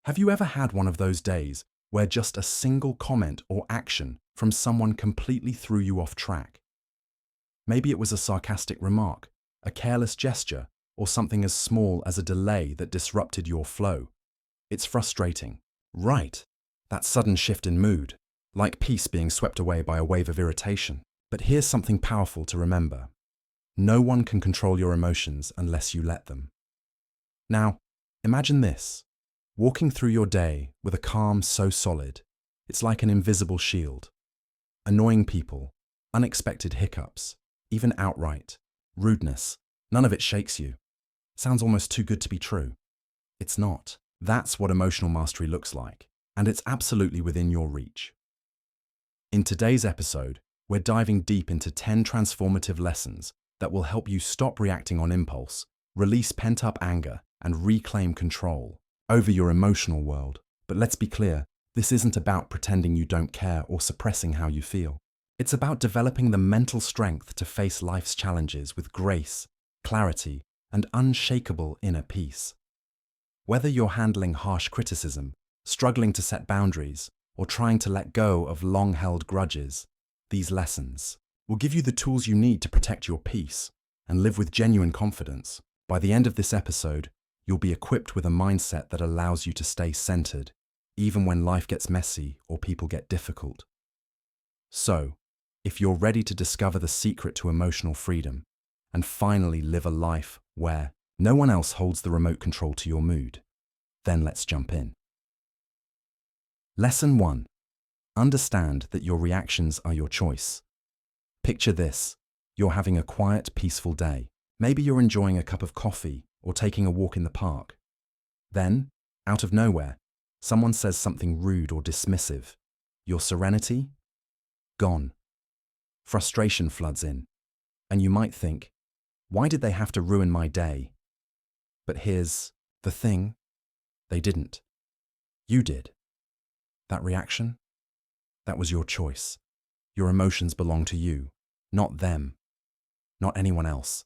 Have you ever had one of those days where just a single comment or action from someone completely threw you off track? Maybe it was a sarcastic remark, a careless gesture, or something as small as a delay that disrupted your flow. It's frustrating, right? That sudden shift in mood, like peace being swept away by a wave of irritation. But here's something powerful to remember. No one can control your emotions unless you let them. Now, imagine this. Walking through your day with a calm so solid, it's like an invisible shield. Annoying people, unexpected hiccups, even outright rudeness, none of it shakes you. Sounds almost too good to be true. It's not. That's what emotional mastery looks like, and it's absolutely within your reach. In today's episode, we're diving deep into 10 transformative lessons that will help you stop reacting on impulse, release pent-up anger, and reclaim control over your emotional world. But let's be clear, this isn't about pretending you don't care or suppressing how you feel. It's about developing the mental strength to face life's challenges with grace, clarity, and unshakable inner peace. Whether you're handling harsh criticism, struggling to set boundaries, or trying to let go of long-held grudges, these lessons will give you the tools you need to protect your peace and live with genuine confidence. By the end of this episode, you'll be equipped with a mindset that allows you to stay centered, even when life gets messy or people get difficult. So, if you're ready to discover the secret to emotional freedom and finally live a life where no one else holds the remote control to your mood, then let's jump in. Lesson 1. Understand that your reactions are your choice. Picture this. You're having a quiet, peaceful day. Maybe you're enjoying a cup of coffee or taking a walk in the park. Then, out of nowhere, someone says something rude or dismissive. Your serenity? Gone. Frustration floods in, and you might think, why did they have to ruin my day? But here's the thing. They didn't. You did. That reaction? That was your choice. Your emotions belong to you, not them, not anyone else.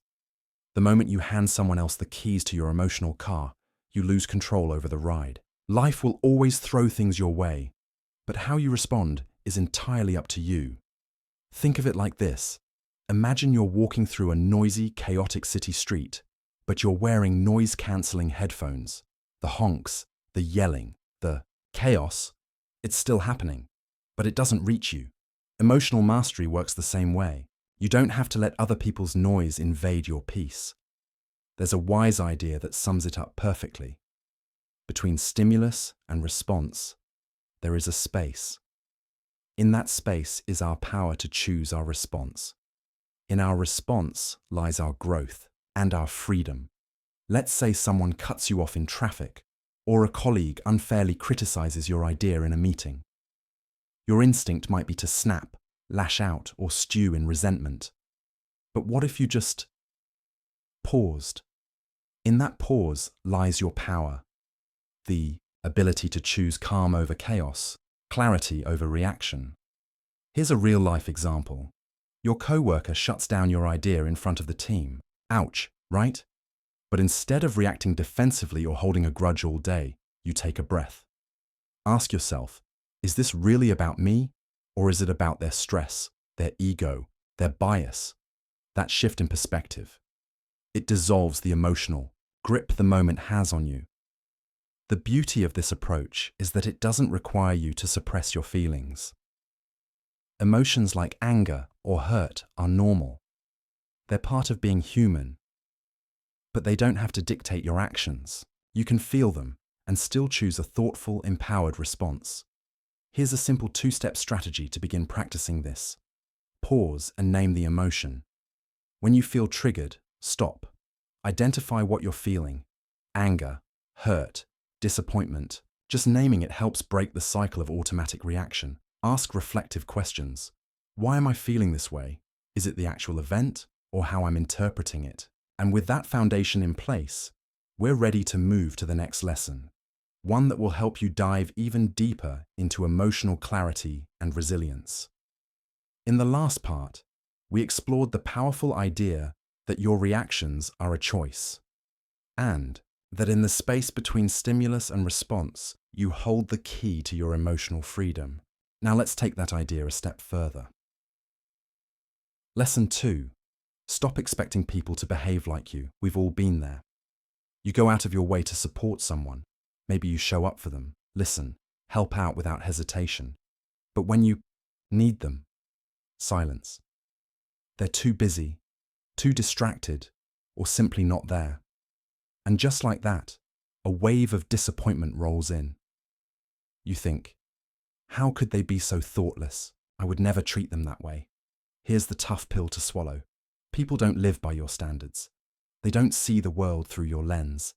The moment you hand someone else the keys to your emotional car, you lose control over the ride. Life will always throw things your way, but how you respond is entirely up to you. Think of it like this. Imagine you're walking through a noisy, chaotic city street, but you're wearing noise-canceling headphones. The honks, the yelling, the chaos, it's still happening, but it doesn't reach you. Emotional mastery works the same way. You don't have to let other people's noise invade your peace. There's a wise idea that sums it up perfectly. Between stimulus and response, there is a space. In that space is our power to choose our response. In our response lies our growth and our freedom. Let's say someone cuts you off in traffic, or a colleague unfairly criticizes your idea in a meeting. Your instinct might be to snap, lash out, or stew in resentment. But what if you just paused? In that pause lies your power, the ability to choose calm over chaos, clarity over reaction. Here's a real-life example. Your coworker shuts down your idea in front of the team. Ouch, right? But instead of reacting defensively or holding a grudge all day, you take a breath. Ask yourself, is this really about me, or is it about their stress, their ego, their bias? That shift in perspective. It dissolves the emotional grip the moment has on you. The beauty of this approach is that it doesn't require you to suppress your feelings. Emotions like anger or hurt are normal. They're part of being human. But they don't have to dictate your actions. You can feel them and still choose a thoughtful, empowered response. Here's a simple 2-step strategy to begin practicing this. Pause and name the emotion. When you feel triggered, stop. Identify what you're feeling. Anger, hurt, disappointment. Just naming it helps break the cycle of automatic reaction. Ask reflective questions. Why am I feeling this way? Is it the actual event or how I'm interpreting it? And with that foundation in place, we're ready to move to the next lesson. One that will help you dive even deeper into emotional clarity and resilience. In the last part, we explored the powerful idea that your reactions are a choice, and that in the space between stimulus and response, You hold the key to your emotional freedom. Now let's take that idea a step further. Lesson 2. Stop expecting people to behave like you. We've all been there. You go out of your way to support someone. Maybe you show up for them, listen, help out without hesitation. But when you need them, silence. They're too busy, too distracted, or simply not there. And just like that, a wave of disappointment rolls in. You think, how could they be so thoughtless? I would never treat them that way. Here's the tough pill to swallow. People don't live by your standards. They don't see the world through your lens.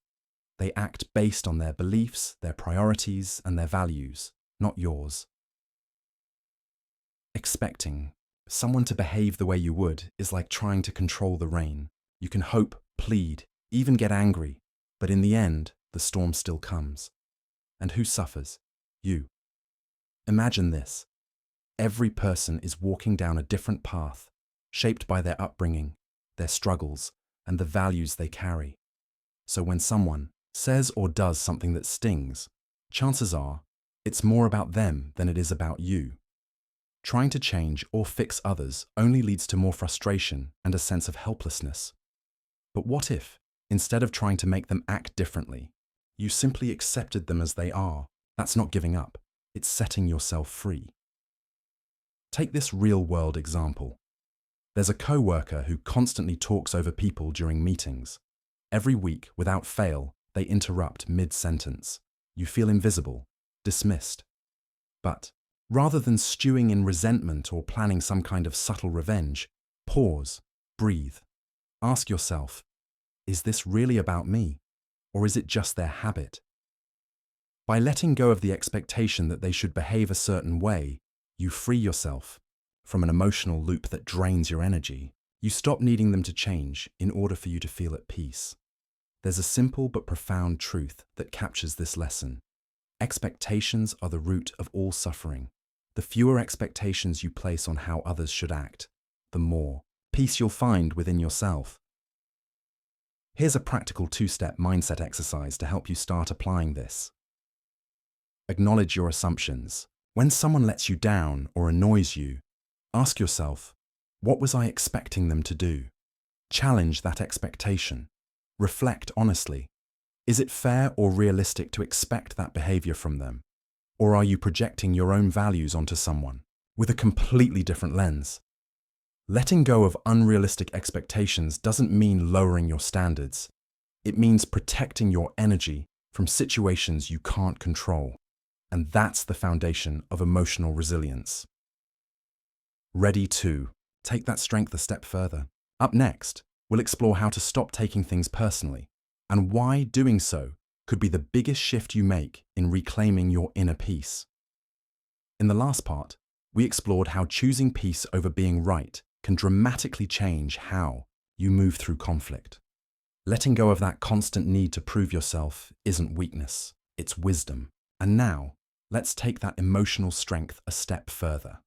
They act based on their beliefs, their priorities, and their values, not yours. Expecting someone to behave the way you would is like trying to control the rain. You can hope, plead, even get angry, but in the end, the storm still comes. And who suffers? You. Imagine this. Every person is walking down a different path, shaped by their upbringing, their struggles, and the values they carry. So when someone says or does something that stings, chances are it's more about them than it is about you. Trying to change or fix others only leads to more frustration and a sense of helplessness. But what if, instead of trying to make them act differently, you simply accepted them as they are? That's not giving up. It's setting yourself free. Take this real-world example. There's a co-worker who constantly talks over people during meetings. Every week, without fail, they interrupt mid-sentence. You feel invisible, dismissed. But rather than stewing in resentment or planning some kind of subtle revenge, pause, breathe. Ask yourself, is this really about me, or is it just their habit? By letting go of the expectation that they should behave a certain way, you free yourself from an emotional loop that drains your energy. You stop needing them to change in order for you to feel at peace. There's a simple but profound truth that captures this lesson. Expectations are the root of all suffering. The fewer expectations you place on how others should act, the more peace you'll find within yourself. Here's a practical 2-step mindset exercise to help you start applying this. Acknowledge your assumptions. When someone lets you down or annoys you, ask yourself, what was I expecting them to do? Challenge that expectation. Reflect honestly. Is it fair or realistic to expect that behavior from them? Or are you projecting your own values onto someone with a completely different lens? Letting go of unrealistic expectations doesn't mean lowering your standards. It means protecting your energy from situations you can't control. And that's the foundation of emotional resilience. Ready to take that strength a step further. Up next, we'll explore how to stop taking things personally and why doing so could be the biggest shift you make in reclaiming your inner peace. In the last part, we explored how choosing peace over being right can dramatically change how you move through conflict. Letting go of that constant need to prove yourself isn't weakness, it's wisdom. And now, let's take that emotional strength a step further.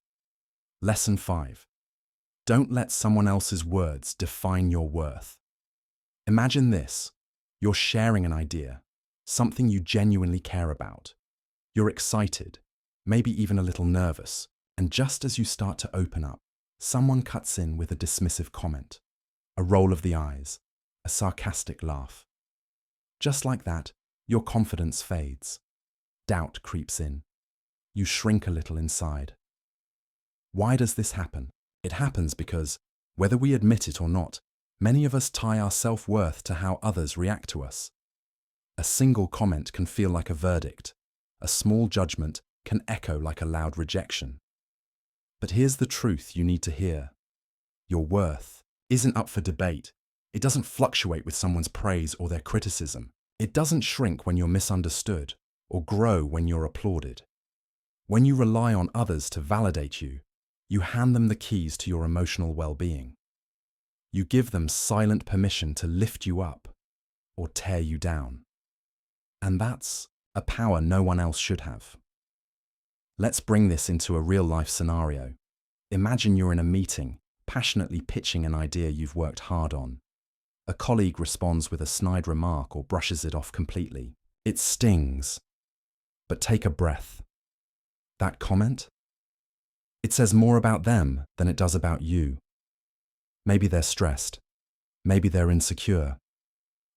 Lesson 5. Don't let someone else's words define your worth. Imagine this. You're sharing an idea, something you genuinely care about. You're excited, maybe even a little nervous, and just as you start to open up, someone cuts in with a dismissive comment, a roll of the eyes, a sarcastic laugh. Just like that, your confidence fades. Doubt creeps in. You shrink a little inside. Why does this happen? It happens because, whether we admit it or not, many of us tie our self-worth to how others react to us. A single comment can feel like a verdict. A small judgment can echo like a loud rejection. But here's the truth you need to hear. Your worth isn't up for debate. It doesn't fluctuate with someone's praise or their criticism. It doesn't shrink when you're misunderstood or grow when you're applauded. When you rely on others to validate you, you hand them the keys to your emotional well-being. You give them silent permission to lift you up or tear you down. And that's a power no one else should have. Let's bring this into a real-life scenario. Imagine you're in a meeting, passionately pitching an idea you've worked hard on. A colleague responds with a snide remark or brushes it off completely. It stings. But take a breath. That comment? It says more about them than it does about you. Maybe they're stressed. Maybe they're insecure.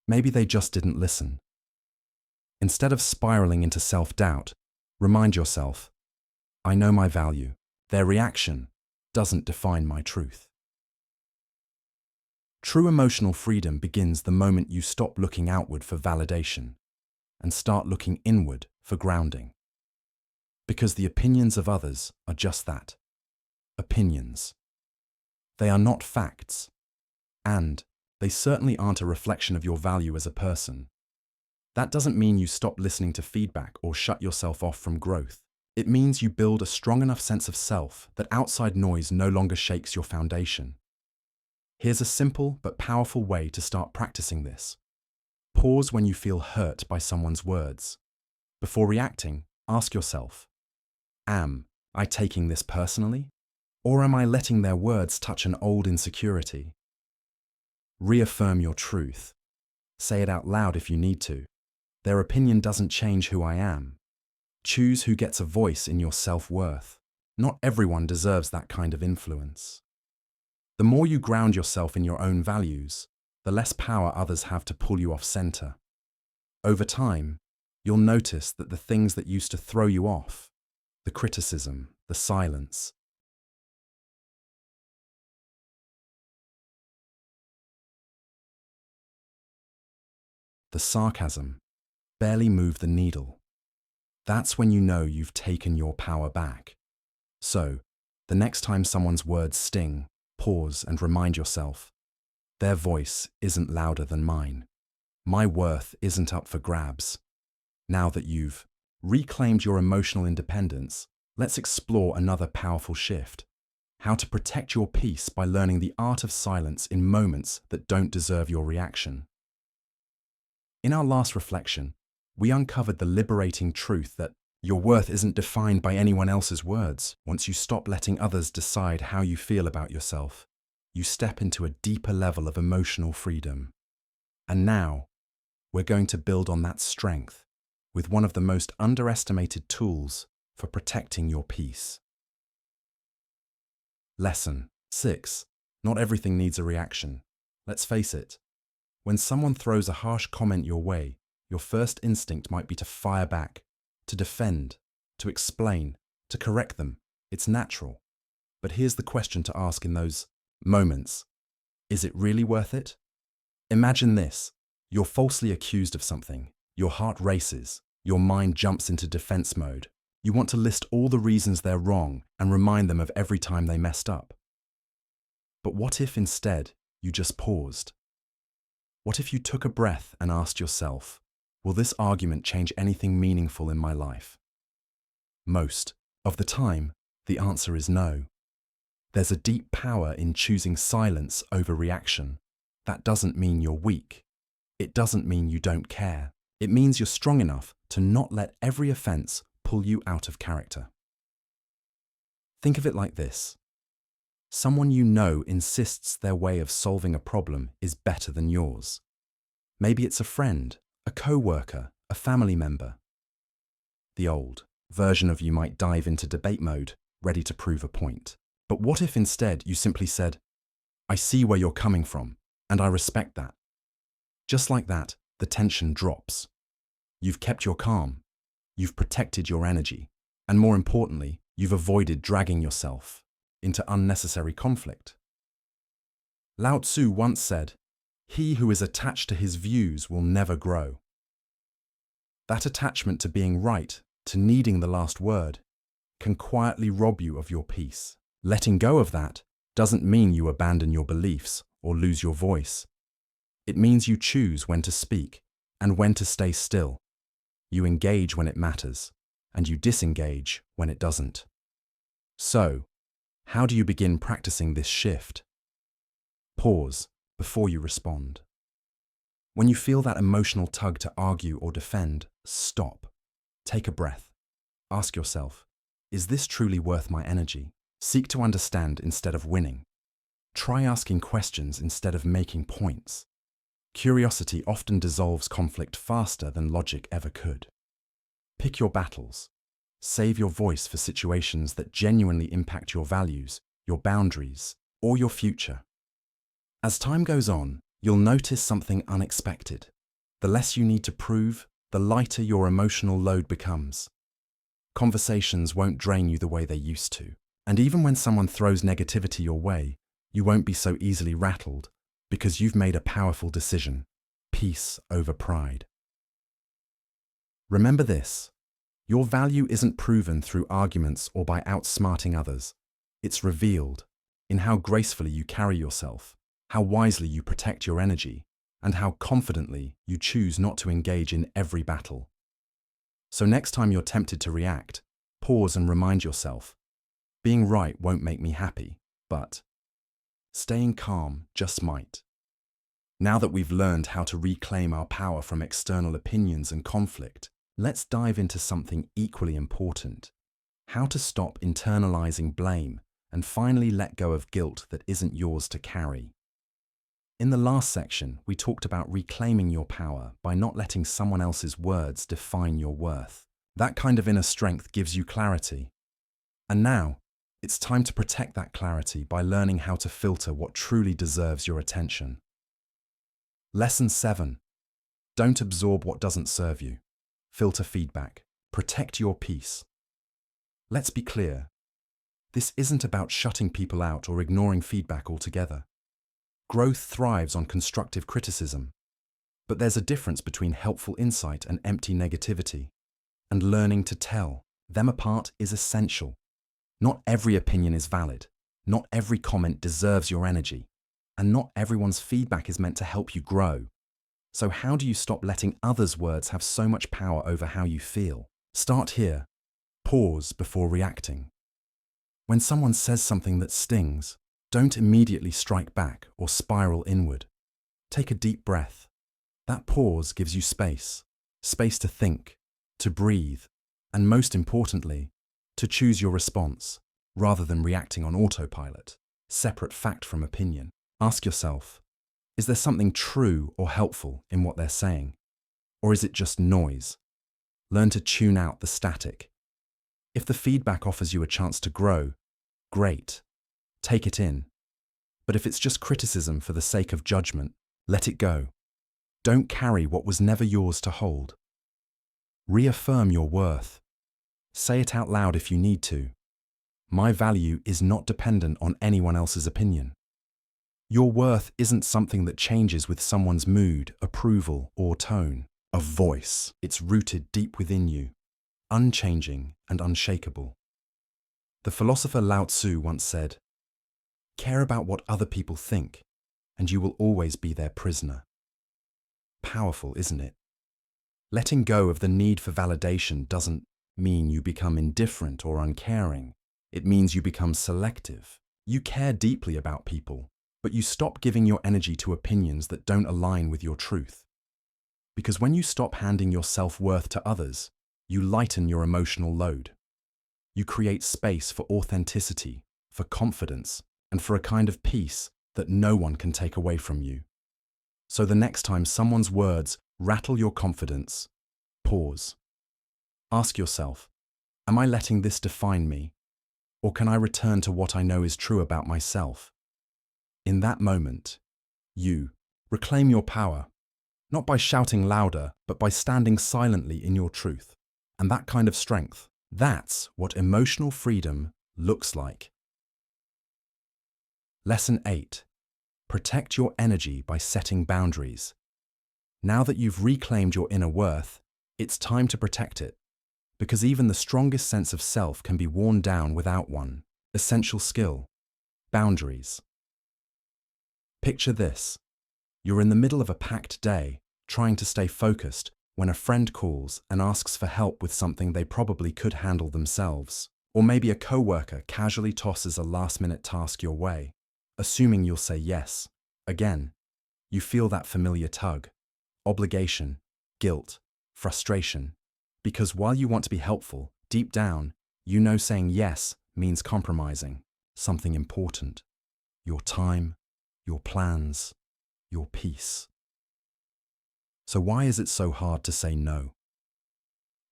Maybe they just didn't listen. Instead of spiraling into self-doubt, remind yourself, I know my value. Their reaction doesn't define my truth. True emotional freedom begins the moment you stop looking outward for validation and start looking inward for grounding. Because the opinions of others are just that, opinions. They are not facts, and they certainly aren't a reflection of your value as a person. That doesn't mean you stop listening to feedback or shut yourself off from growth. It means you build a strong enough sense of self that outside noise no longer shakes your foundation. Here's a simple but powerful way to start practicing this. Pause when you feel hurt by someone's words. Before reacting, ask yourself, am I taking this personally? Or am I letting their words touch an old insecurity? Reaffirm your truth. Say it out loud if you need to. Their opinion doesn't change who I am. Choose who gets a voice in your self-worth. Not everyone deserves that kind of influence. The more you ground yourself in your own values, the less power others have to pull you off center. Over time, you'll notice that the things that used to throw you off, the criticism, the silence, the sarcasm, barely move the needle. That's when you know you've taken your power back. So, the next time someone's words sting, pause and remind yourself, their voice isn't louder than mine. My worth isn't up for grabs. Now that you've reclaimed your emotional independence, let's explore another powerful shift. How to protect your peace by learning the art of silence in moments that don't deserve your reaction. In our last reflection, we uncovered the liberating truth that your worth isn't defined by anyone else's words. Once you stop letting others decide how you feel about yourself, you step into a deeper level of emotional freedom. And now, we're going to build on that strength with one of the most underestimated tools for protecting your peace. Lesson 6. Not everything needs a reaction. Let's face it. When someone throws a harsh comment your way, your first instinct might be to fire back, to defend, to explain, to correct them. It's natural. But here's the question to ask in those moments. Is it really worth it? Imagine this. You're falsely accused of something. Your heart races. Your mind jumps into defense mode. You want to list all the reasons they're wrong and remind them of every time they messed up. But what if instead you just paused? What if you took a breath and asked yourself, will this argument change anything meaningful in my life? Most of the time, the answer is no. There's a deep power in choosing silence over reaction. That doesn't mean you're weak. It doesn't mean you don't care. It means you're strong enough to not let every offense pull you out of character. Think of it like this. Someone you know insists their way of solving a problem is better than yours. Maybe it's a friend, a co-worker, a family member. The old version of you might dive into debate mode, ready to prove a point. But what if instead you simply said, I see where you're coming from, and I respect that. Just like that, the tension drops. You've kept your calm. You've protected your energy. And more importantly, you've avoided dragging yourself into unnecessary conflict. Lao Tzu once said, "He who is attached to his views will never grow." That attachment to being right, to needing the last word, can quietly rob you of your peace. Letting go of that doesn't mean you abandon your beliefs or lose your voice. It means you choose when to speak and when to stay still. You engage when it matters, and you disengage when it doesn't. So, how do you begin practicing this shift? Pause before you respond. When you feel that emotional tug to argue or defend, stop. Take a breath. Ask yourself, is this truly worth my energy? Seek to understand instead of winning. Try asking questions instead of making points. Curiosity often dissolves conflict faster than logic ever could. Pick your battles. Save your voice for situations that genuinely impact your values, your boundaries, or your future. As time goes on, you'll notice something unexpected. The less you need to prove, the lighter your emotional load becomes. Conversations won't drain you the way they used to. And even when someone throws negativity your way, you won't be so easily rattled because you've made a powerful decision: peace over pride. Remember this: your value isn't proven through arguments or by outsmarting others. It's revealed in how gracefully you carry yourself, how wisely you protect your energy, and how confidently you choose not to engage in every battle. So next time you're tempted to react, pause and remind yourself, being right won't make me happy, but staying calm just might. Now that we've learned how to reclaim our power from external opinions and conflict, let's dive into something equally important: how to stop internalizing blame and finally let go of guilt that isn't yours to carry. In the last section, we talked about reclaiming your power by not letting someone else's words define your worth. That kind of inner strength gives you clarity. And now, it's time to protect that clarity by learning how to filter what truly deserves your attention. Lesson 7. Don't absorb what doesn't serve you. Filter feedback. Protect your peace. Let's be clear. This isn't about shutting people out or ignoring feedback altogether. Growth thrives on constructive criticism. But there's a difference between helpful insight and empty negativity. And learning to tell them apart is essential. Not every opinion is valid. Not every comment deserves your energy. And not everyone's feedback is meant to help you grow. So how do you stop letting others' words have so much power over how you feel? Start here. Pause before reacting. When someone says something that stings, don't immediately strike back or spiral inward. Take a deep breath. That pause gives you space. Space to think, to breathe, and most importantly, to choose your response, rather than reacting on autopilot, separate fact from opinion. Ask yourself, is there something true or helpful in what they're saying? Or is it just noise? Learn to tune out the static. If the feedback offers you a chance to grow, great. Take it in. But if it's just criticism for the sake of judgment, let it go. Don't carry what was never yours to hold. Reaffirm your worth. Say it out loud if you need to. My value is not dependent on anyone else's opinion. Your worth isn't something that changes with someone's mood, approval, or tone. A voice. It's rooted deep within you, unchanging and unshakable. The philosopher Lao Tzu once said, "Care about what other people think, and you will always be their prisoner." Powerful, isn't it? Letting go of the need for validation doesn't mean you become indifferent or uncaring. It means you become selective. You care deeply about people, but you stop giving your energy to opinions that don't align with your truth. Because when you stop handing your self-worth to others, you lighten your emotional load. You create space for authenticity, for confidence, and for a kind of peace that no one can take away from you. So the next time someone's words rattle your confidence, pause. Ask yourself, am I letting this define me? Or can I return to what I know is true about myself? In that moment, you reclaim your power, not by shouting louder, but by standing silently in your truth. And that kind of strength, that's what emotional freedom looks like. Lesson 8. Protect your energy by setting boundaries. Now that you've reclaimed your inner worth, it's time to protect it. Because even the strongest sense of self can be worn down without one. Essential skill. Boundaries. Picture this. You're in the middle of a packed day, trying to stay focused, when a friend calls and asks for help with something they probably could handle themselves. Or maybe a coworker casually tosses a last-minute task your way, assuming you'll say yes. Again, you feel that familiar tug. Obligation, guilt, frustration. Because while you want to be helpful, deep down, you know saying yes means compromising something important. Your time, your plans, your peace. So why is it so hard to say no?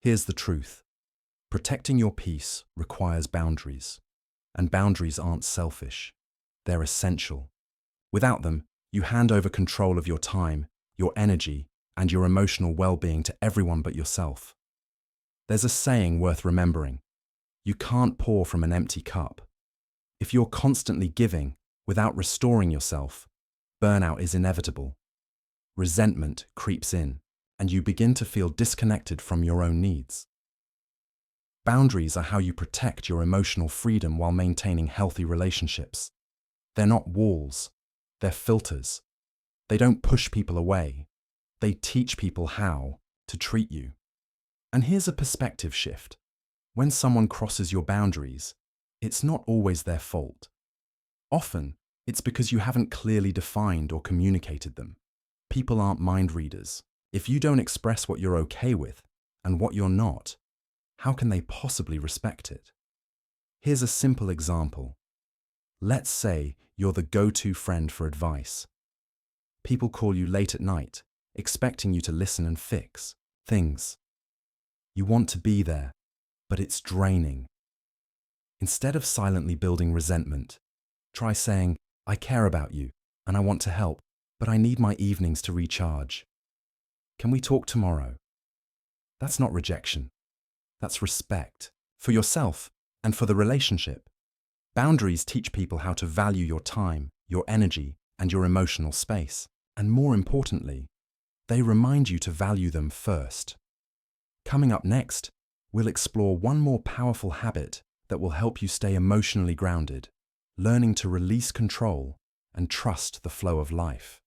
Here's the truth. Protecting your peace requires boundaries. And boundaries aren't selfish. They're essential. Without them, you hand over control of your time, your energy, and your emotional well-being to everyone but yourself. There's a saying worth remembering. You can't pour from an empty cup. If you're constantly giving without restoring yourself, burnout is inevitable. Resentment creeps in, and you begin to feel disconnected from your own needs. Boundaries are how you protect your emotional freedom while maintaining healthy relationships. They're not walls, they're filters. They don't push people away. They teach people how to treat you. And here's a perspective shift. When someone crosses your boundaries, it's not always their fault. Often, it's because you haven't clearly defined or communicated them. People aren't mind readers. If you don't express what you're okay with and what you're not, how can they possibly respect it? Here's a simple example. Let's say you're the go-to friend for advice. People call you late at night, expecting you to listen and fix things. You want to be there, but it's draining. Instead of silently building resentment, try saying, "I care about you and I want to help, but I need my evenings to recharge. Can we talk tomorrow?" That's not rejection. That's respect for yourself and for the relationship. Boundaries teach people how to value your time, your energy, and your emotional space. And more importantly, they remind you to value them first. Coming up next, we'll explore one more powerful habit that will help you stay emotionally grounded, learning to release control and trust the flow of life.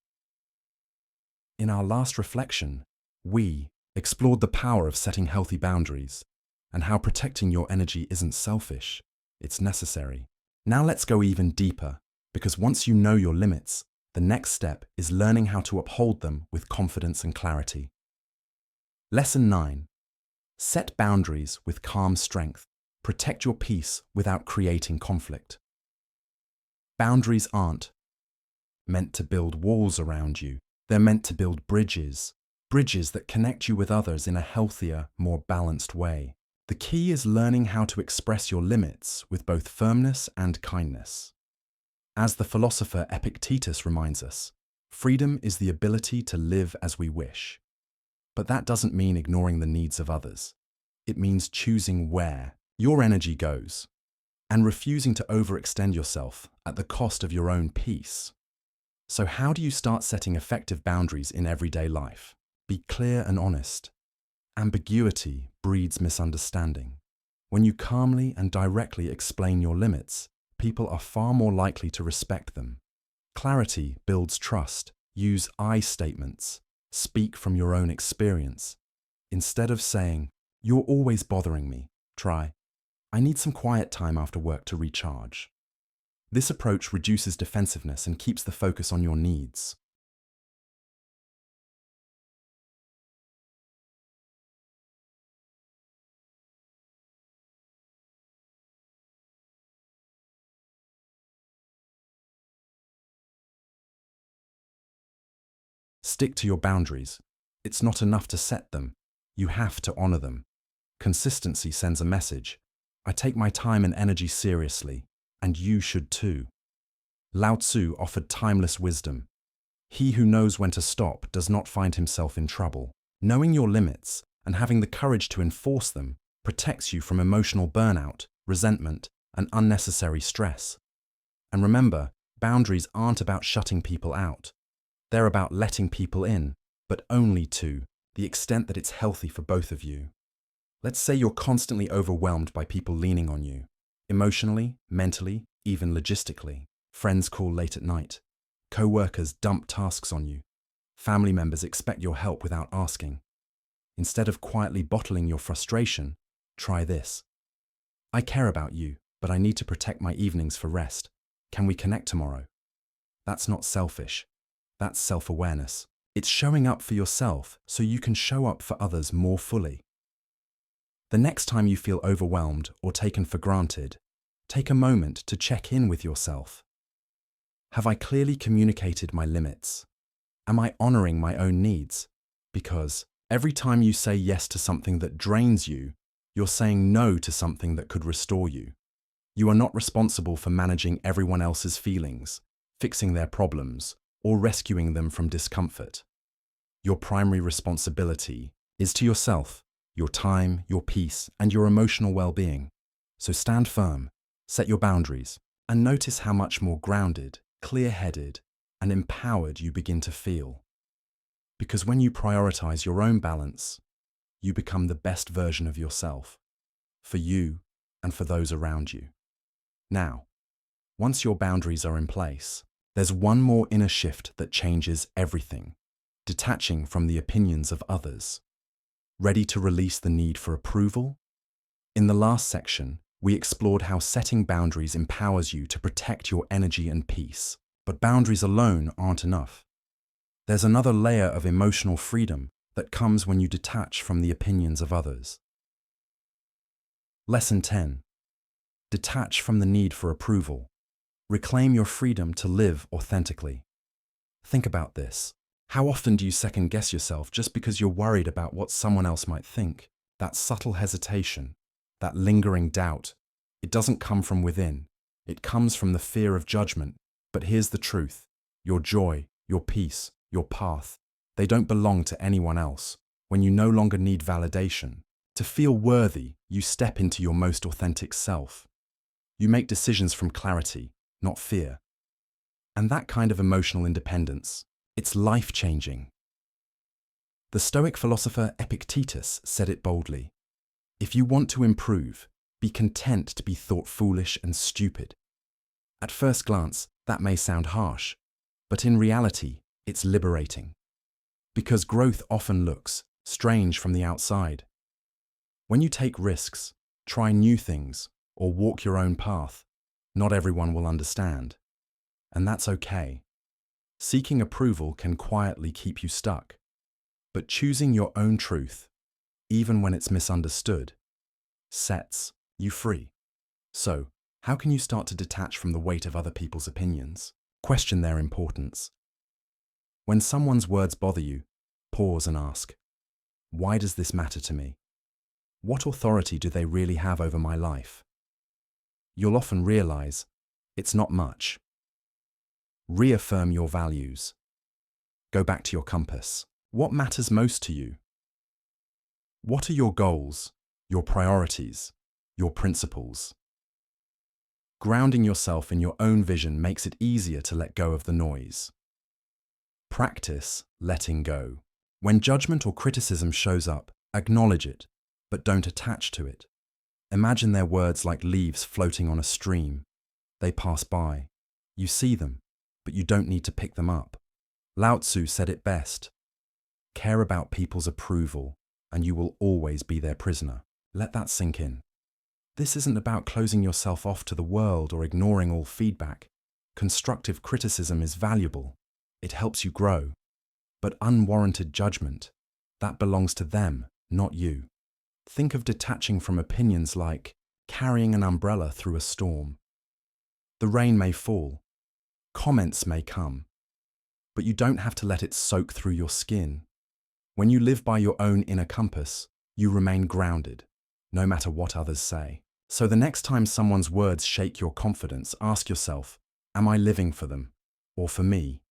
In our last reflection, we explored the power of setting healthy boundaries and how protecting your energy isn't selfish, it's necessary. Now let's go even deeper, because once you know your limits, the next step is learning how to uphold them with confidence and clarity. Lesson 9. Set boundaries with calm strength. Protect your peace without creating conflict. Boundaries aren't meant to build walls around you. They're meant to build bridges that connect you with others in a healthier, more balanced way. The key is learning how to express your limits with both firmness and kindness. As the philosopher Epictetus reminds us, freedom is the ability to live as we wish. But that doesn't mean ignoring the needs of others. It means choosing where your energy goes and refusing to overextend yourself at the cost of your own peace. So how do you start setting effective boundaries in everyday life? Be clear and honest. Ambiguity breeds misunderstanding. When you calmly and directly explain your limits, people are far more likely to respect them. Clarity builds trust. Use I statements. Speak from your own experience. Instead of saying, "You're always bothering me," try, "I need some quiet time after work to recharge." This approach reduces defensiveness and keeps the focus on your needs. Stick to your boundaries. It's not enough to set them. You have to honor them. Consistency sends a message. I take my time and energy seriously, and you should too. Lao Tzu offered timeless wisdom. He who knows when to stop does not find himself in trouble. Knowing your limits and having the courage to enforce them protects you from emotional burnout, resentment, and unnecessary stress. And remember, boundaries aren't about shutting people out. They're about letting people in, but only to the extent that it's healthy for both of you. Let's say you're constantly overwhelmed by people leaning on you, emotionally, mentally, even logistically. Friends call late at night. Co-workers dump tasks on you. Family members expect your help without asking. Instead of quietly bottling your frustration, try this. I care about you, but I need to protect my evenings for rest. Can we connect tomorrow? That's not selfish. That's self-awareness. It's showing up for yourself so you can show up for others more fully. The next time you feel overwhelmed or taken for granted, take a moment to check in with yourself. Have I clearly communicated my limits? Am I honoring my own needs? Because Every time you say yes to something that drains you, you're saying no to something that could restore you. You are not responsible for managing everyone else's feelings, fixing their problems, or rescuing them from discomfort. Your primary responsibility is to yourself, your time, your peace, and your emotional well-being. So stand firm, set your boundaries, and notice how much more grounded, clear-headed, and empowered you begin to feel. Because when you prioritize your own balance, you become the best version of yourself, for you and for those around you. Now, once your boundaries are in place, there's one more inner shift that changes everything: detaching from the opinions of others. Ready to release the need for approval? In the last section, we explored how setting boundaries empowers you to protect your energy and peace. But boundaries alone aren't enough. There's another layer of emotional freedom that comes when you detach from the opinions of others. Lesson 10. Detach from the need for approval. Reclaim your freedom to live authentically. Think about this. How often do you second-guess yourself just because you're worried about what someone else might think? That subtle hesitation, that lingering doubt, it doesn't come from within. It comes from the fear of judgment. But here's the truth. Your joy, your peace, your path, they don't belong to anyone else. When you no longer need validation, to feel worthy, you step into your most authentic self. You make decisions from clarity, not fear. And that kind of emotional independence, it's life-changing. The Stoic philosopher Epictetus said it boldly: "If you want to improve, be content to be thought foolish and stupid." At first glance, that may sound harsh, but in reality, it's liberating. Because growth often looks strange from the outside. When you take risks, try new things, or walk your own path, not everyone will understand. And that's okay. Seeking approval can quietly keep you stuck. But choosing your own truth, even when it's misunderstood, sets you free. So, how can you start to detach from the weight of other people's opinions? Question their importance. When someone's words bother you, pause and ask, why does this matter to me? What authority do they really have over my life? You'll often realize it's not much. Reaffirm your values. Go back to your compass. What matters most to you? What are your goals, your priorities, your principles? Grounding yourself in your own vision makes it easier to let go of the noise. Practice letting go. When judgment or criticism shows up, acknowledge it, but don't attach to it. Imagine their words like leaves floating on a stream. They pass by. You see them, but you don't need to pick them up. Lao Tzu said it best: care about people's approval, and you will always be their prisoner. Let that sink in. This isn't about closing yourself off to the world or ignoring all feedback. Constructive criticism is valuable. It helps you grow. But unwarranted judgment, that belongs to them, not you. Think of detaching from opinions like carrying an umbrella through a storm. The rain may fall, comments may come, but you don't have to let it soak through your skin. When you live by your own inner compass, you remain grounded, no matter what others say. So the next time someone's words shake your confidence, ask yourself, am I living for them or for me?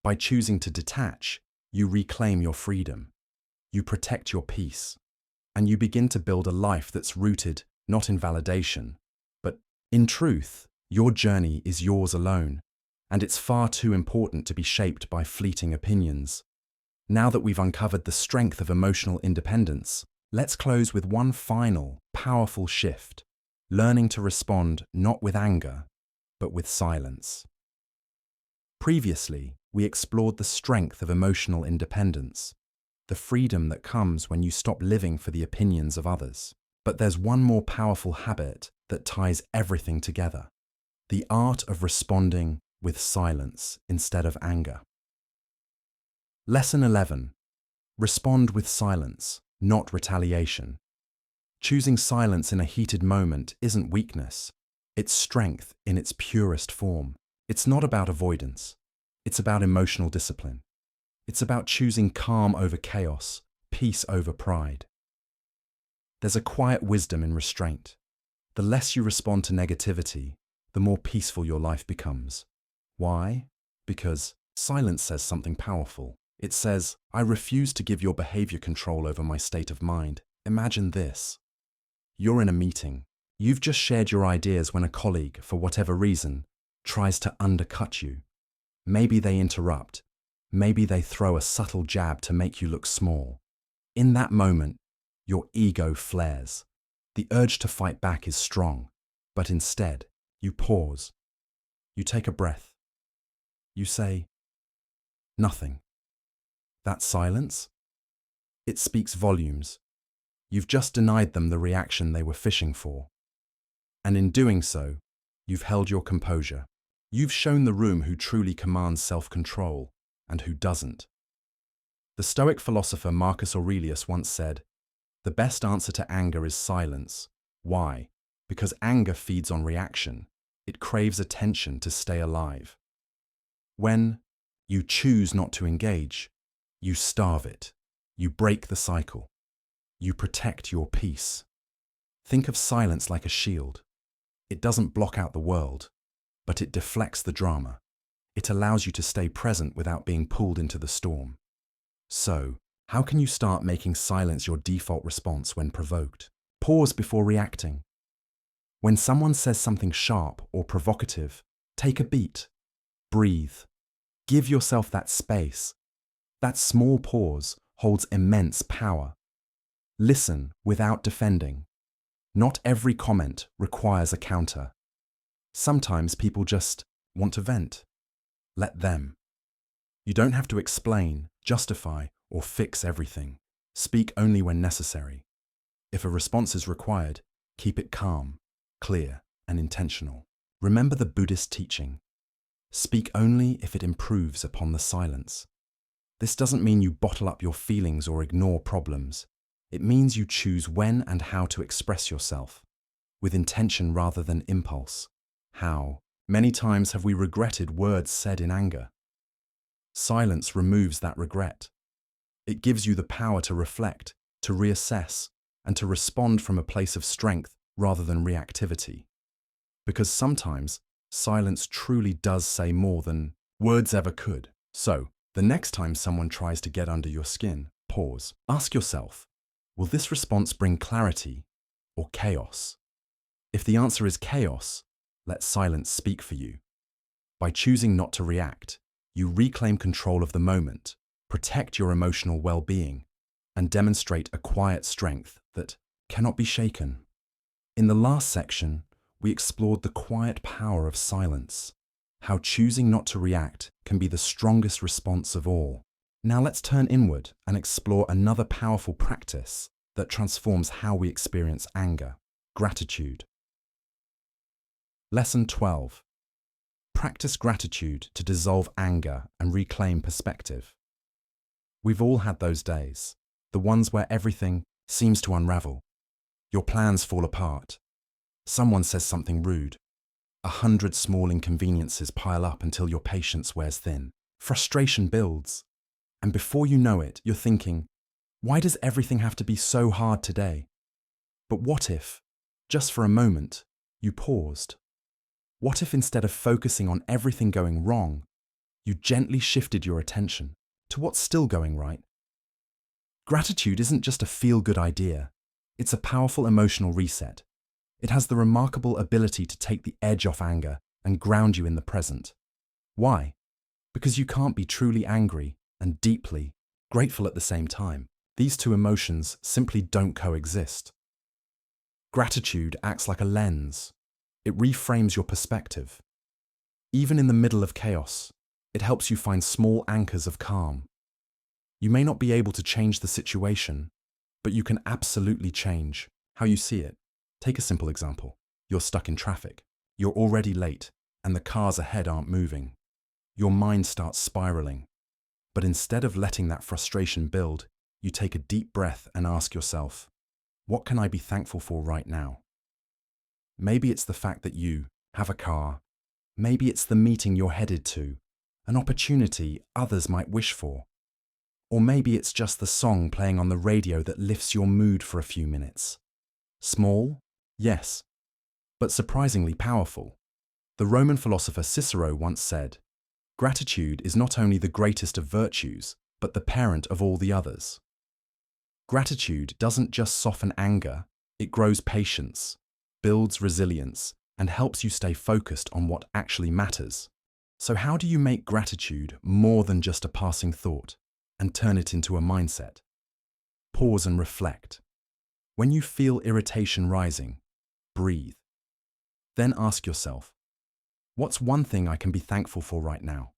By choosing to detach, you reclaim your freedom, you protect your peace, and you begin to build a life that's rooted not in validation, but in truth. Your journey is yours alone, and it's far too important to be shaped by fleeting opinions. Now that we've uncovered the strength of emotional independence, let's close with one final, powerful shift: learning to respond not with anger, but with silence. Previously, we explored the strength of emotional independence, the freedom that comes when you stop living for the opinions of others. But there's one more powerful habit that ties everything together: the art of responding with silence instead of anger. Lesson 11. Respond with silence, not retaliation. Choosing silence in a heated moment isn't weakness. It's strength in its purest form. It's not about avoidance. It's about emotional discipline. It's about choosing calm over chaos, peace over pride. There's a quiet wisdom in restraint. The less you respond to negativity, the more peaceful your life becomes. Why? Because silence says something powerful. It says, I refuse to give your behavior control over my state of mind. Imagine this. You're in a meeting. You've just shared your ideas when a colleague, for whatever reason, tries to undercut you. Maybe they interrupt. Maybe they throw a subtle jab to make you look small. In that moment, your ego flares. The urge to fight back is strong, but instead, you pause. You take a breath. You say, nothing. That silence? It speaks volumes. You've just denied them the reaction they were fishing for. And in doing so, you've held your composure. You've shown the room who truly commands self-control and who doesn't. The Stoic philosopher Marcus Aurelius once said, the best answer to anger is silence. Why? Because anger feeds on reaction. It craves attention to stay alive. When you choose not to engage, you starve it. You break the cycle. You protect your peace. Think of silence like a shield. It doesn't block out the world, but it deflects the drama. It allows you to stay present without being pulled into the storm. So, how can you start making silence your default response when provoked? Pause before reacting. When someone says something sharp or provocative, take a beat. Breathe. Give yourself that space. That small pause holds immense power. Listen without defending. Not every comment requires a counter. Sometimes people just want to vent. Let them. You don't have to explain, justify, or fix everything. Speak only when necessary. If a response is required, keep it calm, clear, and intentional. Remember the Buddhist teaching. Speak only if it improves upon the silence. This doesn't mean you bottle up your feelings or ignore problems. It means you choose when and how to express yourself, with intention rather than impulse. How many times have we regretted words said in anger? Silence removes that regret. It gives you the power to reflect, to reassess, and to respond from a place of strength rather than reactivity. Because sometimes, silence truly does say more than words ever could. So, the next time someone tries to get under your skin, pause. Ask yourself, will this response bring clarity or chaos? If the answer is chaos, let silence speak for you. By choosing not to react, you reclaim control of the moment, protect your emotional well-being, and demonstrate a quiet strength that cannot be shaken. In the last section, we explored the quiet power of silence, how choosing not to react can be the strongest response of all. Now let's turn inward and explore another powerful practice that transforms how we experience anger: gratitude. Lesson 12. Practice gratitude to dissolve anger and reclaim perspective. We've all had those days, the ones where everything seems to unravel. Your plans fall apart. Someone says something rude. 100 small inconveniences pile up until your patience wears thin. Frustration builds. And before you know it, you're thinking, why does everything have to be so hard today? But what if, just for a moment, you paused? What if instead of focusing on everything going wrong, you gently shifted your attention to what's still going right? Gratitude isn't just a feel-good idea. It's a powerful emotional reset. It has the remarkable ability to take the edge off anger and ground you in the present. Why? Because you can't be truly angry and deeply grateful at the same time. These two emotions simply don't coexist. Gratitude acts like a lens. It reframes your perspective. Even in the middle of chaos, it helps you find small anchors of calm. You may not be able to change the situation, but you can absolutely change how you see it. Take a simple example. You're stuck in traffic. You're already late, and the cars ahead aren't moving. Your mind starts spiraling. But instead of letting that frustration build, you take a deep breath and ask yourself, what can I be thankful for right now? Maybe it's the fact that you have a car. Maybe it's the meeting you're headed to, an opportunity others might wish for. Or maybe it's just the song playing on the radio that lifts your mood for a few minutes. Small? Yes, but surprisingly powerful. The Roman philosopher Cicero once said, "Gratitude is not only the greatest of virtues, but the parent of all the others." Gratitude doesn't just soften anger, it grows patience, builds resilience, and helps you stay focused on what actually matters. So how do you make gratitude more than just a passing thought and turn it into a mindset? Pause and reflect. When you feel irritation rising, breathe. Then ask yourself, what's one thing I can be thankful for right now?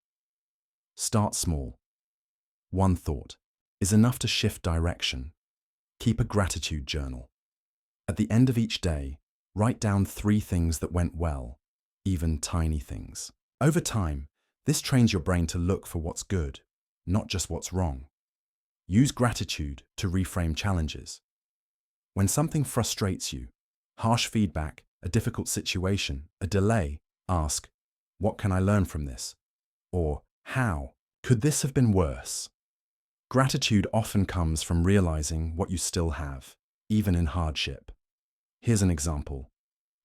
Start small. One thought is enough to shift direction. Keep a gratitude journal. At the end of each day, write down 3 things that went well, even tiny things. Over time, this trains your brain to look for what's good, not just what's wrong. Use gratitude to reframe challenges. When something frustrates you, harsh feedback, a difficult situation, a delay, ask, what can I learn from this? Or, how could this have been worse? Gratitude often comes from realizing what you still have, even in hardship. Here's an example.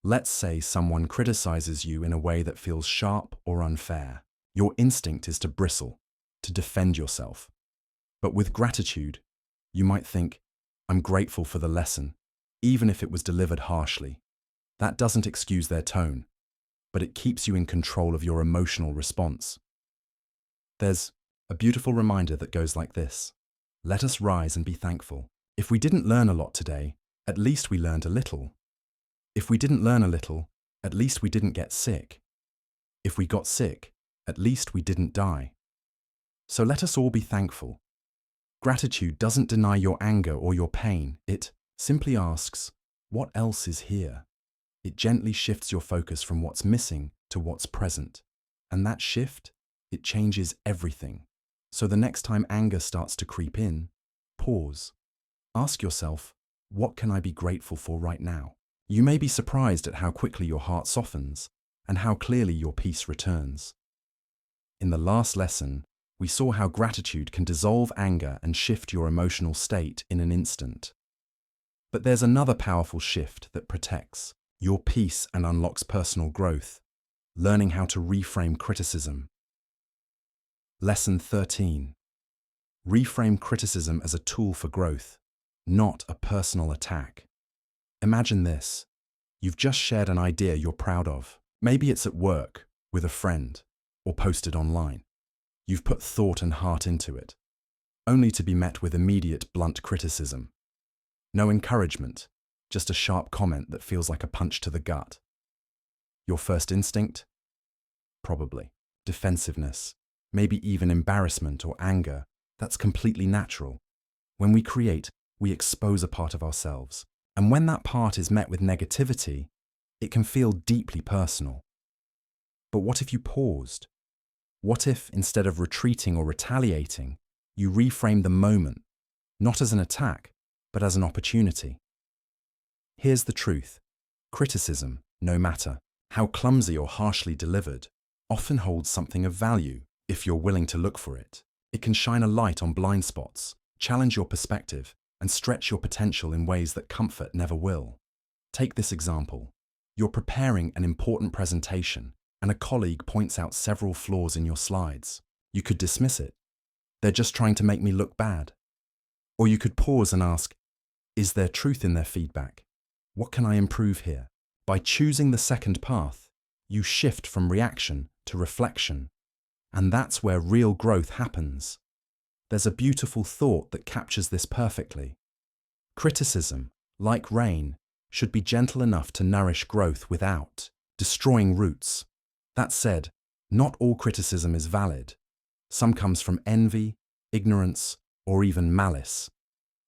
Let's say someone criticizes you in a way that feels sharp or unfair. Your instinct is to bristle, to defend yourself. But with gratitude, you might think, I'm grateful for the lesson, even if it was delivered harshly. That doesn't excuse their tone, but it keeps you in control of your emotional response. There's a beautiful reminder that goes like this. Let us rise and be thankful. If we didn't learn a lot today, at least we learned a little. If we didn't learn a little, at least we didn't get sick. If we got sick, at least we didn't die. So let us all be thankful. Gratitude doesn't deny your anger or your pain. It simply asks, what else is here? It gently shifts your focus from what's missing to what's present. And that shift, it changes everything. So the next time anger starts to creep in, pause. Ask yourself, what can I be grateful for right now? You may be surprised at how quickly your heart softens and how clearly your peace returns. In the last lesson, we saw how gratitude can dissolve anger and shift your emotional state in an instant. But there's another powerful shift that protects your peace and unlocks personal growth, learning how to reframe criticism. Lesson 13. Reframe criticism as a tool for growth, not a personal attack. Imagine this. You've just shared an idea you're proud of. Maybe it's at work, with a friend, or posted online. You've put thought and heart into it, only to be met with immediate, blunt criticism. No encouragement, just a sharp comment that feels like a punch to the gut. Your first instinct? Probably defensiveness, maybe even embarrassment or anger. That's completely natural. When we create, we expose a part of ourselves. And when that part is met with negativity, it can feel deeply personal. But what if you paused? What if, instead of retreating or retaliating, you reframed the moment, not as an attack, but as an opportunity? Here's the truth. Criticism, no matter how clumsy or harshly delivered, often holds something of value if you're willing to look for it. It can shine a light on blind spots, challenge your perspective, and stretch your potential in ways that comfort never will. Take this example. You're preparing an important presentation, and a colleague points out several flaws in your slides. You could dismiss it. They're just trying to make me look bad. Or you could pause and ask, is there truth in their feedback? What can I improve here? By choosing the second path, you shift from reaction to reflection. And that's where real growth happens. There's a beautiful thought that captures this perfectly. Criticism, like rain, should be gentle enough to nourish growth without destroying roots. That said, not all criticism is valid. Some comes from envy, ignorance, or even malice.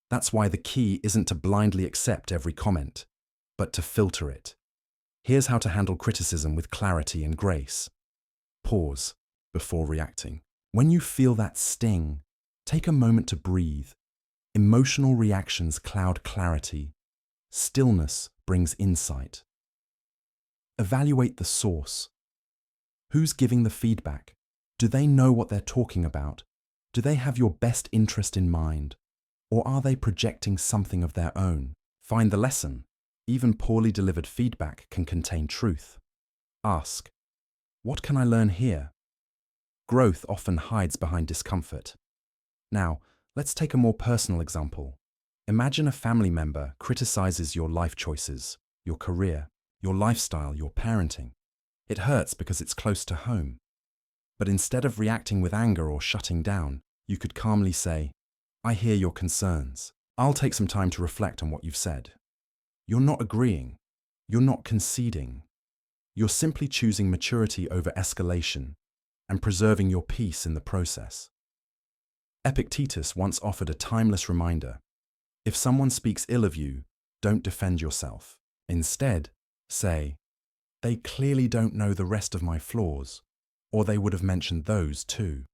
That's why the key isn't to blindly accept every comment, but to filter it. Here's how to handle criticism with clarity and grace. Pause before reacting. When you feel that sting, take a moment to breathe. Emotional reactions cloud clarity. Stillness brings insight. Evaluate the source. Who's giving the feedback? Do they know what they're talking about? Do they have your best interest in mind, or are they projecting something of their own? Find the lesson. Even poorly delivered feedback can contain truth. Ask, what can I learn here? Growth often hides behind discomfort. Now, let's take a more personal example. Imagine a family member criticizes your life choices, your career, your lifestyle, your parenting. It hurts because it's close to home. But instead of reacting with anger or shutting down, you could calmly say, I hear your concerns. I'll take some time to reflect on what you've said. You're not agreeing. You're not conceding. You're simply choosing maturity over escalation and preserving your peace in the process. Epictetus once offered a timeless reminder. If someone speaks ill of you, don't defend yourself. Instead, say, they clearly don't know the rest of my flaws, or they would have mentioned those too.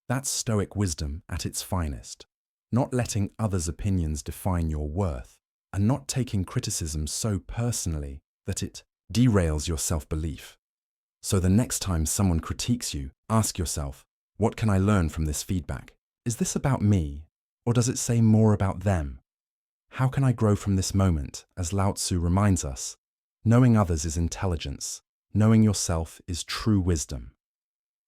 That's Stoic wisdom at its finest, not letting others' opinions define your worth, and not taking criticism so personally that it derails your self-belief. So the next time someone critiques you, ask yourself, what can I learn from this feedback? Is this about me, or does it say more about them? How can I grow from this moment? As Lao Tzu reminds us, knowing others is intelligence, knowing yourself is true wisdom.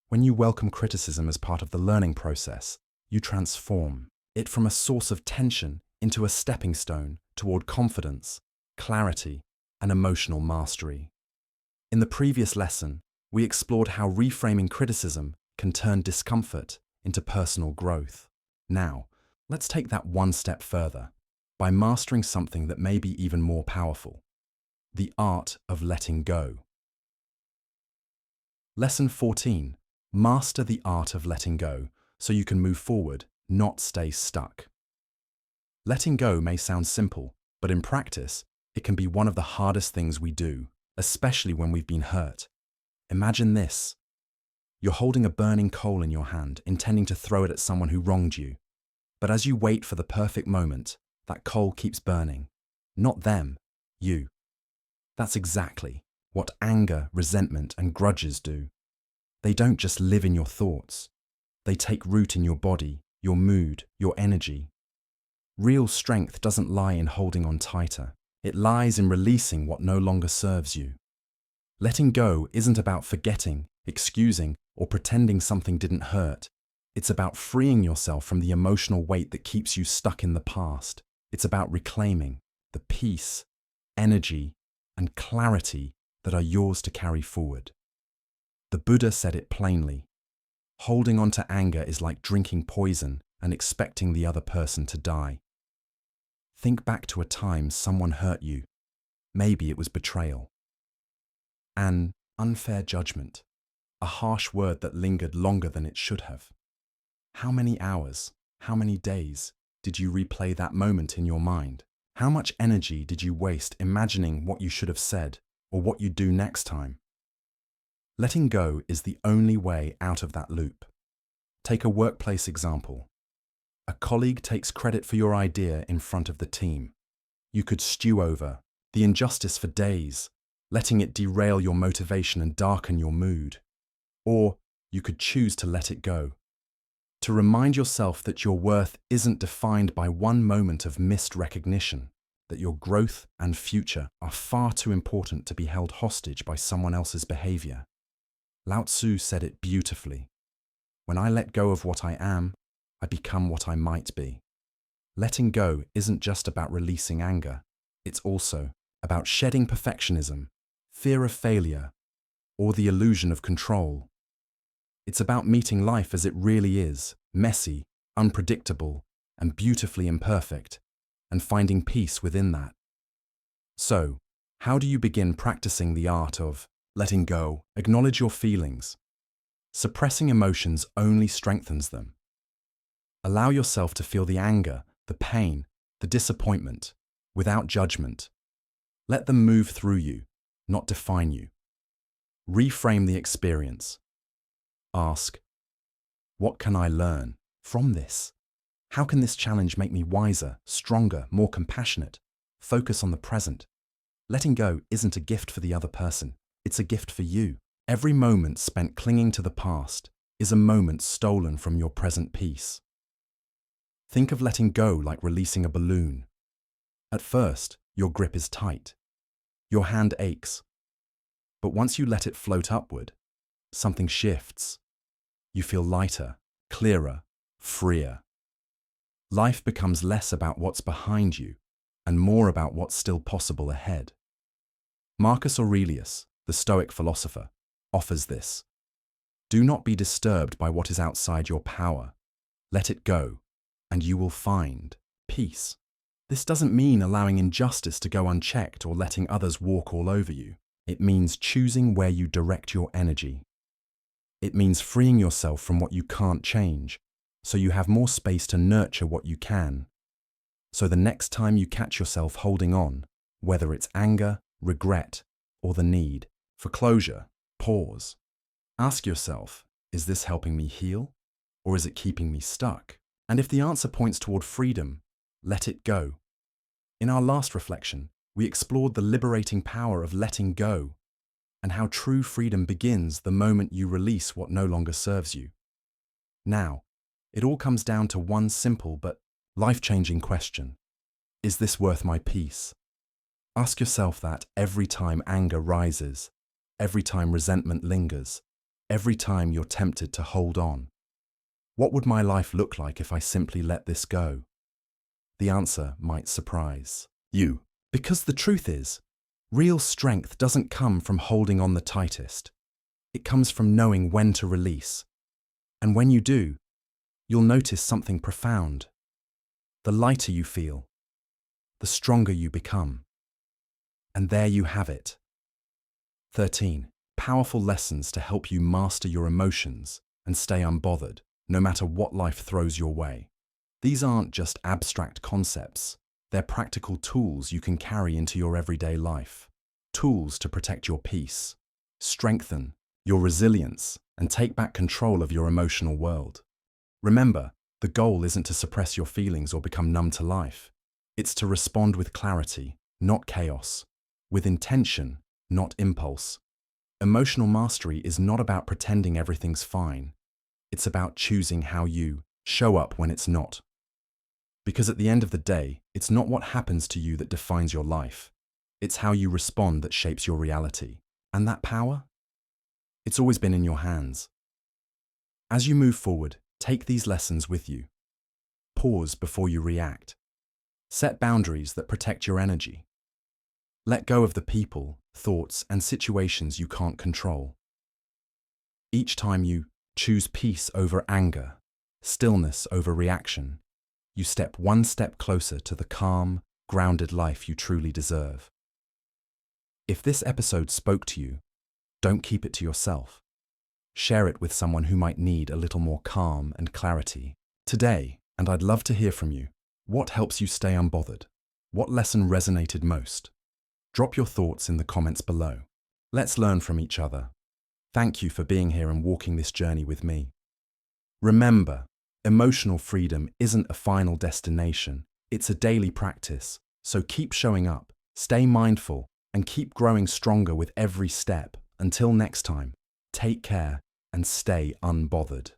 When you welcome criticism as part of the learning process, you transform it from a source of tension into a stepping stone toward confidence, clarity, and emotional mastery. In the previous lesson, we explored how reframing criticism can turn discomfort into personal growth. Now, let's take that one step further by mastering something that may be even more powerful: the art of letting go. Lesson 14. Master the art of letting go so you can move forward, not stay stuck. Letting go may sound simple, but in practice, it can be one of the hardest things we do, especially when we've been hurt. Imagine this. You're holding a burning coal in your hand, intending to throw it at someone who wronged you. But as you wait for the perfect moment, that coal keeps burning. Not them, you. That's exactly what anger, resentment, and grudges do. They don't just live in your thoughts. They take root in your body, your mood, your energy. Real strength doesn't lie in holding on tighter. It lies in releasing what no longer serves you. Letting go isn't about forgetting, excusing, or pretending something didn't hurt. It's about freeing yourself from the emotional weight that keeps you stuck in the past. It's about reclaiming the peace, energy, and clarity that are yours to carry forward. The Buddha said it plainly. Holding on to anger is like drinking poison and expecting the other person to die. Think back to a time someone hurt you. Maybe it was betrayal. An unfair judgment. A harsh word that lingered longer than it should have. How many hours, how many days did you replay that moment in your mind? How much energy did you waste imagining what you should have said or what you'd do next time? Letting go is the only way out of that loop. Take a workplace example. A colleague takes credit for your idea in front of the team. You could stew over the injustice for days, letting it derail your motivation and darken your mood. Or you could choose to let it go. To remind yourself that your worth isn't defined by one moment of missed recognition, that your growth and future are far too important to be held hostage by someone else's behavior. Lao Tzu said it beautifully. When I let go of what I am, I become what I might be. Letting go isn't just about releasing anger. It's also about shedding perfectionism, fear of failure, or the illusion of control. It's about meeting life as it really is, messy, unpredictable, and beautifully imperfect, and finding peace within that. So, how do you begin practicing the art of letting go? Acknowledge your feelings. Suppressing emotions only strengthens them. Allow yourself to feel the anger, the pain, the disappointment, without judgment. Let them move through you, not define you. Reframe the experience. Ask, what can I learn from this? How can this challenge make me wiser, stronger, more compassionate? Focus on the present. Letting go isn't a gift for the other person. It's a gift for you. Every moment spent clinging to the past is a moment stolen from your present peace. Think of letting go like releasing a balloon. At first, your grip is tight. Your hand aches. But once you let it float upward, something shifts. You feel lighter, clearer, freer. Life becomes less about what's behind you and more about what's still possible ahead. Marcus Aurelius, the Stoic philosopher, offers this. Do not be disturbed by what is outside your power. Let it go, and you will find peace. This doesn't mean allowing injustice to go unchecked or letting others walk all over you. It means choosing where you direct your energy. It means freeing yourself from what you can't change, so you have more space to nurture what you can. So the next time you catch yourself holding on, whether it's anger, regret, or the need for closure, pause. Ask yourself, is this helping me heal, or is it keeping me stuck? And if the answer points toward freedom, let it go. In our last reflection, we explored the liberating power of letting go and how true freedom begins the moment you release what no longer serves you. Now, it all comes down to one simple but life-changing question. Is this worth my peace? Ask yourself that every time anger rises, every time resentment lingers, every time you're tempted to hold on. What would my life look like if I simply let this go? The answer might surprise you. Because the truth is, real strength doesn't come from holding on the tightest. It comes from knowing when to release. And when you do, you'll notice something profound. The lighter you feel, the stronger you become. And there you have it. 13. Powerful lessons to help you master your emotions and stay unbothered, no matter what life throws your way. These aren't just abstract concepts. They're practical tools you can carry into your everyday life. Tools to protect your peace, strengthen your resilience, and take back control of your emotional world. Remember, the goal isn't to suppress your feelings or become numb to life. It's to respond with clarity, not chaos, with intention, not impulse. Emotional mastery is not about pretending everything's fine. It's about choosing how you show up when it's not. Because at the end of the day, it's not what happens to you that defines your life. It's how you respond that shapes your reality. And that power? It's always been in your hands. As you move forward, take these lessons with you. Pause before you react. Set boundaries that protect your energy. Let go of the people, thoughts, and situations you can't control. Each time you choose peace over anger, stillness over reaction, you step one step closer to the calm, grounded life you truly deserve. If this episode spoke to you, don't keep it to yourself. Share it with someone who might need a little more calm and clarity today, and I'd love to hear from you. What helps you stay unbothered? What lesson resonated most? Drop your thoughts in the comments below. Let's learn from each other. Thank you for being here and walking this journey with me. Remember, emotional freedom isn't a final destination, it's a daily practice. So keep showing up, stay mindful, and keep growing stronger with every step. Until next time, take care and stay unbothered.